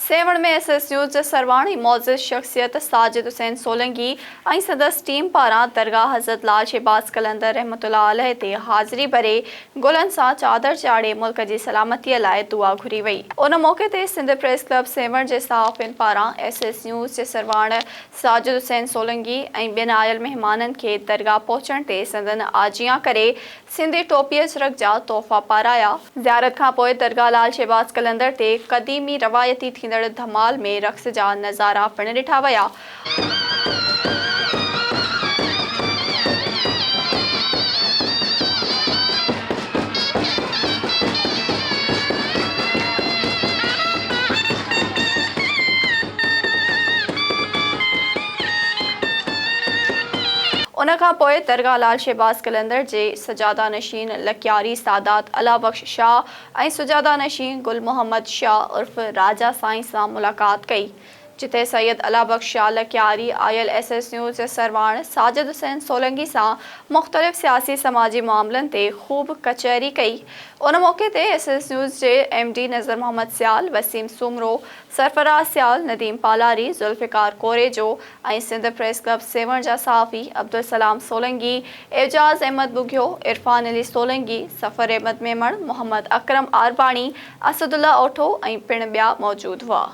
सेवण में SS news जे सरवाणी मौज़िज़ शख्सियत साजिद हुसैन सोलंकी ऐं सदस्य टीम पारां दरगाह हज़रत लाल शहबाज़ कलंदर रहमतुल्लाह अलैह ते हाज़िरी भरे गुलनि सां चादर चाढ़े मुल्क जी सलामतीअ लाइ दुआ घुरी वई। उन मौक़े ते सिंध प्रेस क्लब सेवण जे सहाफ़ियुनि पारां एसएस न्यूज़ जे सरवाण साजिद हुसैन सोलंकी ऐं ॿियनि आयल महिमाननि खे दरगाह पहुचण ते संदनि आजियां करे सिंधी टोपी अजरक जा तोहफ़ा पाराया। ज़ियारत खां पोइ दरगाह लाल शहबाज़ कलंदर ते क़दीमी रवायती थींदड़ धमाल में रक़्स जा नज़ारा पिण ॾिठा विया। उन खां पोइ दरगाह लाल शहबाज़ कलंदर जे सजादा नशीन लकियारी सादात अला बख्श शाह ऐं सुजादा नशीन गुल मोहम्मद शाह उर्फ़ राजा साईं सां मुलाक़ात कई, जिथे सैयद अला बख्श शाह लकियारी आयल एसएस न्यूज़ जे सरवाण साजिद हुसैन सोलंकी सां मुख़्तलिफ़ सियासी समाजी मामलनि ते ख़ूब कचहरी कई। उन मौक़े ते एसएस न्यूज़ जे एमडी नज़र मोहम्मद सियाल, वसीम सुमरो, सरफराज सियाल, नदीम पालारी, ज़ुल्फ़िकार कोरेजो ऐं सिंध प्रेस क्लब सेवण जा सहाफ़ी अब्दुल सलाम सोलंकी, एजाज़ अहमद बुघियो, इरफान अली सोलंकी, सफ़र अहमद मेमण, मोहम्मद अकरम आरबाणी, असदुल्ला ओठो ऐं पिण ॿिया मौजूदु हुआ।